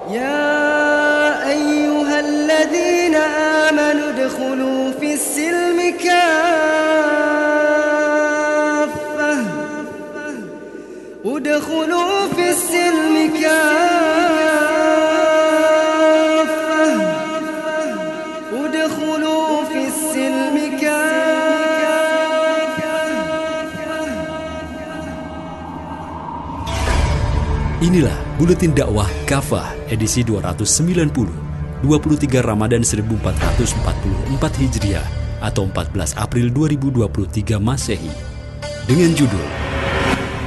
يا أيها الذين آمنوا ادخلوا في السلم كافة ادخلوا في السلم كافة ادخلوا في السلم كافة. Inilah Buletin Dakwah Kafah edisi 290, 23 Ramadan 1444 Hijriah atau 14 April 2023 Masehi. Dengan judul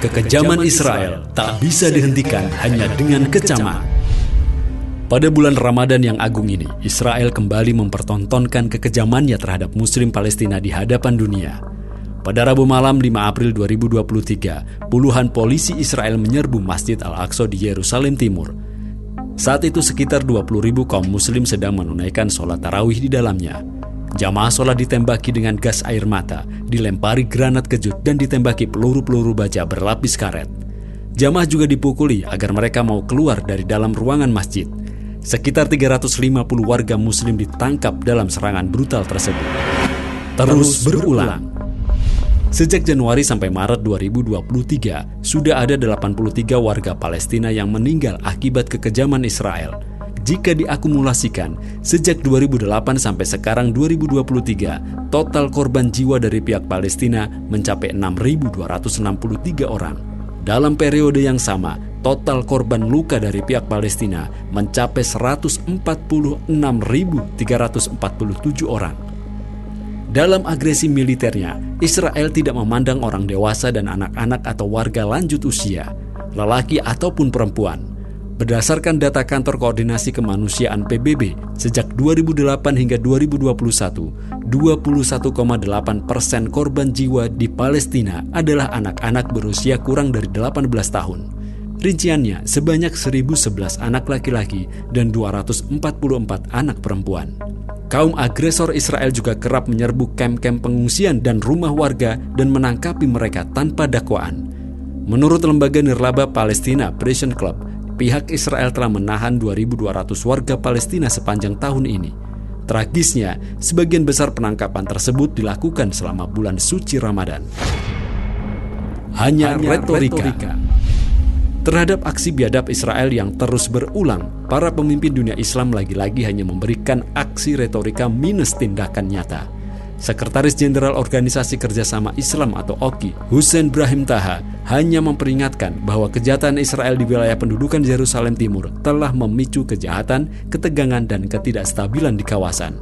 Kekejaman Israel tak bisa dihentikan hanya dengan kecaman. Pada bulan Ramadan yang agung ini, Israel kembali mempertontonkan kekejamannya terhadap Muslim Palestina di hadapan dunia. Pada Rabu malam 5 April 2023, puluhan polisi Israel menyerbu Masjid Al-Aqsa di Yerusalem Timur. Saat itu sekitar 20.000 kaum muslim sedang menunaikan sholat tarawih di dalamnya. Jamaah sholat ditembaki dengan gas air mata, dilempari granat kejut dan ditembaki peluru-peluru baja berlapis karet. Jamaah juga dipukuli agar mereka mau keluar dari dalam ruangan masjid. Sekitar 350 warga muslim ditangkap dalam serangan brutal tersebut. Terus berulang. Sejak Januari sampai Maret 2023, sudah ada 83 warga Palestina yang meninggal akibat kekejaman Israel. Jika diakumulasikan, sejak 2008 sampai sekarang 2023, total korban jiwa dari pihak Palestina mencapai 6.263 orang. Dalam periode yang sama, total korban luka dari pihak Palestina mencapai 146.347 orang. Dalam agresi militernya, Israel tidak memandang orang dewasa dan anak-anak atau warga lanjut usia, lelaki ataupun perempuan. Berdasarkan data Kantor Koordinasi Kemanusiaan PBB, sejak 2008 hingga 2021, 21,8% korban jiwa di Palestina adalah anak-anak berusia kurang dari 18 tahun. Rinciannya sebanyak 1.011 anak laki-laki dan 244 anak perempuan. Kaum agresor Israel juga kerap menyerbu kamp-kamp pengungsian dan rumah warga dan menangkapi mereka tanpa dakwaan. Menurut lembaga nirlaba Palestina Prison Club, pihak Israel telah menahan 2.200 warga Palestina sepanjang tahun ini. Tragisnya, sebagian besar penangkapan tersebut dilakukan selama bulan suci Ramadan. Hanya retorika. Terhadap aksi biadab Israel yang terus berulang, para pemimpin dunia Islam lagi-lagi hanya memberikan aksi retorika minus tindakan nyata. Sekretaris Jenderal Organisasi Kerjasama Islam atau OKI, Hussein Brahim Taha, hanya memperingatkan bahwa kejahatan Israel di wilayah pendudukan Yerusalem Timur telah memicu kejahatan, ketegangan, dan ketidakstabilan di kawasan.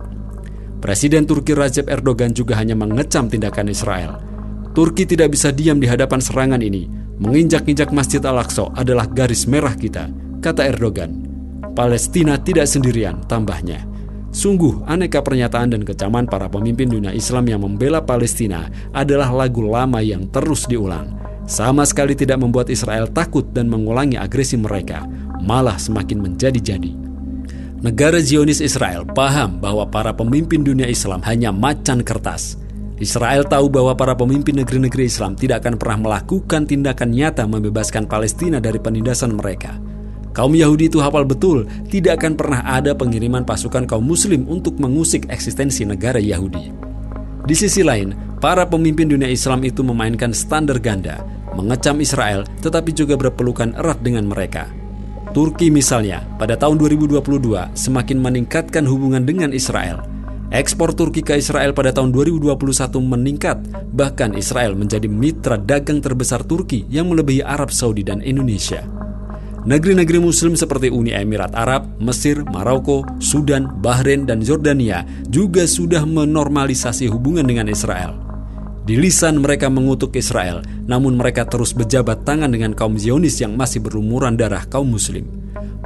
Presiden Turki Recep Erdogan juga hanya mengecam tindakan Israel. Turki tidak bisa diam di hadapan serangan ini. Menginjak-injak Masjid Al-Aqsa adalah garis merah kita, kata Erdogan. Palestina tidak sendirian, tambahnya. Sungguh aneka pernyataan dan kecaman para pemimpin dunia Islam yang membela Palestina adalah lagu lama yang terus diulang. Sama sekali tidak membuat Israel takut dan mengulangi agresi mereka, malah semakin menjadi-jadi. Negara Zionis Israel paham bahwa para pemimpin dunia Islam hanya macan kertas. Israel tahu bahwa para pemimpin negeri-negeri Islam tidak akan pernah melakukan tindakan nyata membebaskan Palestina dari penindasan mereka. Kaum Yahudi itu hafal betul, tidak akan pernah ada pengiriman pasukan kaum Muslim untuk mengusik eksistensi negara Yahudi. Di sisi lain, para pemimpin dunia Islam itu memainkan standar ganda, mengecam Israel tetapi juga berpelukan erat dengan mereka. Turki misalnya, pada tahun 2022 semakin meningkatkan hubungan dengan Israel. Ekspor Turki ke Israel pada tahun 2021 meningkat, bahkan Israel menjadi mitra dagang terbesar Turki yang melebihi Arab Saudi dan Indonesia. Negeri-negeri Muslim seperti Uni Emirat Arab, Mesir, Maroko, Sudan, Bahrain, dan Yordania juga sudah menormalisasi hubungan dengan Israel. Di lisan mereka mengutuk Israel, namun mereka terus berjabat tangan dengan kaum Zionis yang masih berlumuran darah kaum Muslim.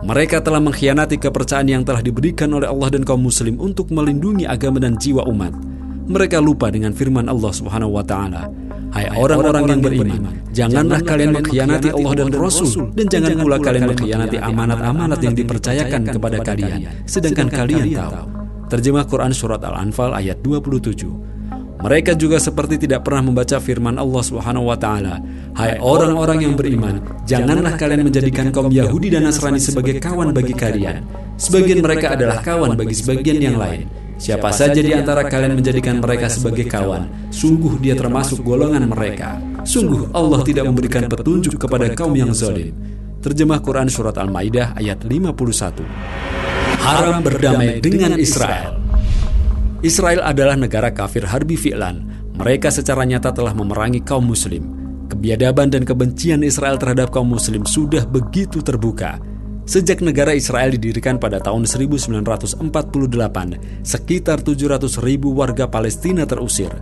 Mereka telah mengkhianati kepercayaan yang telah diberikan oleh Allah dan kaum Muslim untuk melindungi agama dan jiwa umat. Mereka lupa dengan firman Allah Subhanahu wa Ta'ala, "Hai orang-orang yang beriman, janganlah kalian mengkhianati Allah dan Rasul, dan jangan pula kalian mengkhianati amanat-amanat yang dipercayakan kepada kalian, sedangkan kalian tahu." Terjemah Quran Surat Al-Anfal ayat 27. Mereka juga seperti tidak pernah membaca firman Allah Subhanahu wa taala, "Hai orang-orang yang beriman, janganlah kalian menjadikan kaum Yahudi dan Nasrani sebagai kawan bagi kalian. Sebagian mereka adalah kawan bagi sebagian yang lain. Siapa saja di antara kalian menjadikan mereka sebagai kawan, sungguh dia termasuk golongan mereka. Sungguh Allah tidak memberikan petunjuk kepada kaum yang zalim." Terjemah Quran Surat Al-Maidah ayat 51. Haram berdamai dengan Israel. Israel adalah negara kafir harbi fi'lan. Mereka secara nyata telah memerangi kaum muslim. Kebiadaban dan kebencian Israel terhadap kaum muslim sudah begitu terbuka. Sejak negara Israel didirikan pada tahun 1948, sekitar 700.000 warga Palestina terusir.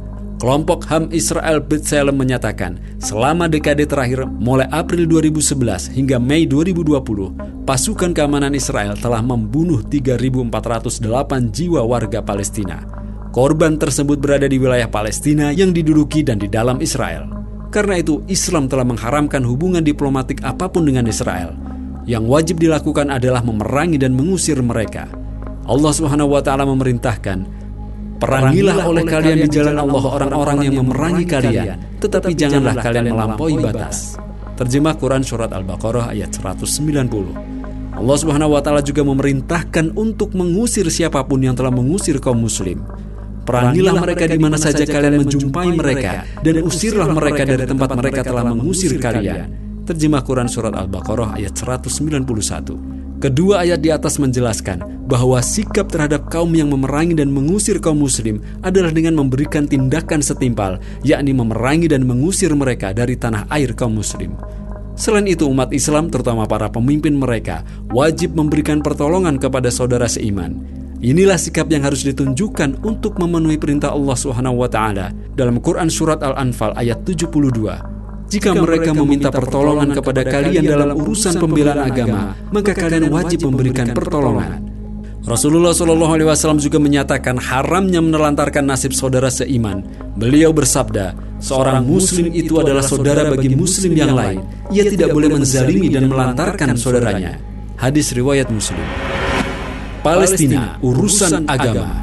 Kelompok HAM Israel B'Tselem menyatakan, selama dekade terakhir mulai April 2011 hingga Mei 2020, pasukan keamanan Israel telah membunuh 3.408 jiwa warga Palestina. Korban tersebut berada di wilayah Palestina yang diduduki dan di dalam Israel. Karena itu, Islam telah mengharamkan hubungan diplomatik apapun dengan Israel. Yang wajib dilakukan adalah memerangi dan mengusir mereka. Allah Subhanahu wa taala memerintahkan, "Perangilah oleh kalian di jalan Allah orang-orang yang memerangi kalian, tetapi janganlah kalian melampaui batas." Terjemah Quran Surat Al-Baqarah ayat 190. Allah Subhanahu wa taala juga memerintahkan untuk mengusir siapapun yang telah mengusir kaum muslim. Perangilah mereka di mana saja kalian menjumpai mereka, dan usirlah mereka dari tempat mereka telah mengusir kalian. Terjemah Quran Surat Al-Baqarah ayat 191. Kedua ayat di atas menjelaskan bahwa sikap terhadap kaum yang memerangi dan mengusir kaum muslim adalah dengan memberikan tindakan setimpal, yakni memerangi dan mengusir mereka dari tanah air kaum muslim. Selain itu, umat Islam, terutama para pemimpin mereka, wajib memberikan pertolongan kepada saudara seiman. Inilah sikap yang harus ditunjukkan untuk memenuhi perintah Allah Subhanahu wa taala dalam Quran Surat Al-Anfal ayat 72. Jika mereka meminta pertolongan kepada kalian dalam urusan pembelaan agama, maka kalian wajib memberikan pertolongan. Rasulullah SAW juga menyatakan haramnya menelantarkan nasib saudara seiman. Beliau bersabda, "Seorang muslim itu adalah saudara bagi muslim yang lain. Ia tidak boleh menzalimi dan melantarkan saudaranya." Hadis riwayat Muslim. Palestina, urusan agama.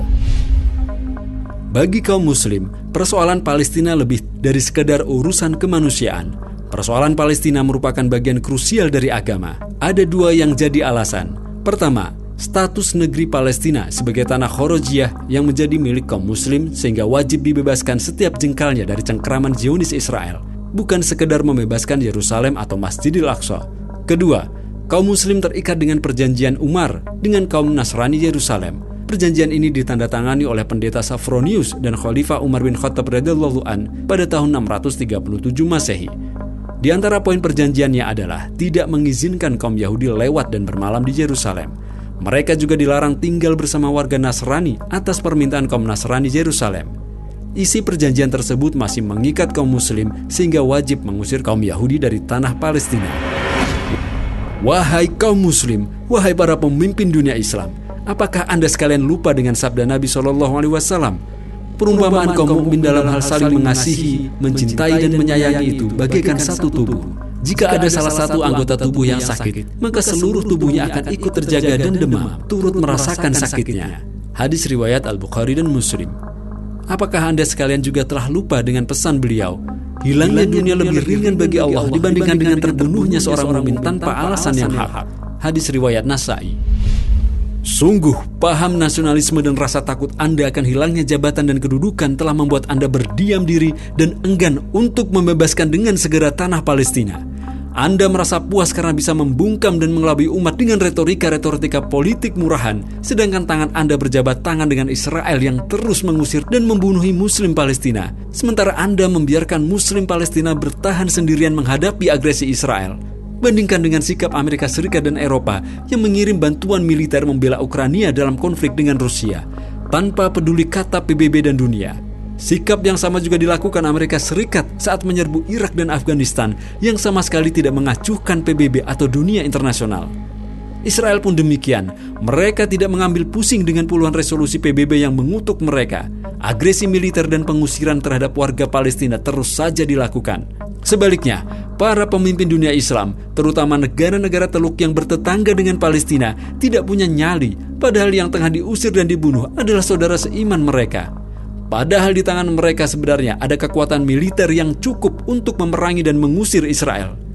Bagi kaum muslim, persoalan Palestina lebih dari sekedar urusan kemanusiaan. Persoalan Palestina merupakan bagian krusial dari agama. Ada dua yang jadi alasan. Pertama, status negeri Palestina sebagai tanah Kharojiyah yang menjadi milik kaum muslim sehingga wajib dibebaskan setiap jengkalnya dari cengkeraman Zionis Israel, bukan sekedar membebaskan Yerusalem atau Masjidil Aqsa. Kedua, kaum muslim terikat dengan perjanjian Umar dengan kaum Nasrani Yerusalem. Perjanjian ini ditandatangani oleh pendeta Safronius dan Khalifah Umar bin Khattab radhiyallahu an pada tahun 637 Masehi. Di antara poin perjanjiannya adalah tidak mengizinkan kaum Yahudi lewat dan bermalam di Yerusalem. Mereka juga dilarang tinggal bersama warga Nasrani atas permintaan kaum Nasrani Yerusalem. Isi perjanjian tersebut masih mengikat kaum muslim sehingga wajib mengusir kaum Yahudi dari tanah Palestina. Wahai kaum muslim, wahai para pemimpin dunia Islam, apakah Anda sekalian lupa dengan sabda Nabi SAW? Perumpamaan kaum mukmin dalam hal saling mengasihi, mencintai dan menyayangi itu bagaikan satu tubuh. Jika ada salah satu anggota tubuh yang sakit, maka seluruh tubuhnya akan ikut terjaga dan demam, turut merasakan sakitnya. Hadis riwayat Al-Bukhari dan Muslim. Apakah Anda sekalian juga telah lupa dengan pesan beliau? Hilangnya dunia lebih ringan bagi Allah dibandingkan dengan terbunuhnya seorang mukmin tanpa alasan yang hak. Hadis riwayat Nasai. Sungguh, paham nasionalisme dan rasa takut Anda akan hilangnya jabatan dan kedudukan telah membuat Anda berdiam diri dan enggan untuk membebaskan dengan segera tanah Palestina. Anda merasa puas karena bisa membungkam dan mengelabui umat dengan retorika politik murahan, sedangkan tangan Anda berjabat tangan dengan Israel yang terus mengusir dan membunuhi Muslim Palestina. Sementara Anda membiarkan Muslim Palestina bertahan sendirian menghadapi agresi Israel. Bandingkan dengan sikap Amerika Serikat dan Eropa yang mengirim bantuan militer membela Ukraina dalam konflik dengan Rusia, tanpa peduli kata PBB dan dunia. Sikap yang sama juga dilakukan Amerika Serikat saat menyerbu Irak dan Afghanistan yang sama sekali tidak mengacuhkan PBB atau dunia internasional. Israel pun demikian, mereka tidak mengambil pusing dengan puluhan resolusi PBB yang mengutuk mereka. Agresi militer dan pengusiran terhadap warga Palestina terus saja dilakukan. Sebaliknya, para pemimpin dunia Islam, terutama negara-negara Teluk yang bertetangga dengan Palestina, tidak punya nyali, padahal yang tengah diusir dan dibunuh adalah saudara seiman mereka. Padahal di tangan mereka sebenarnya ada kekuatan militer yang cukup untuk memerangi dan mengusir Israel.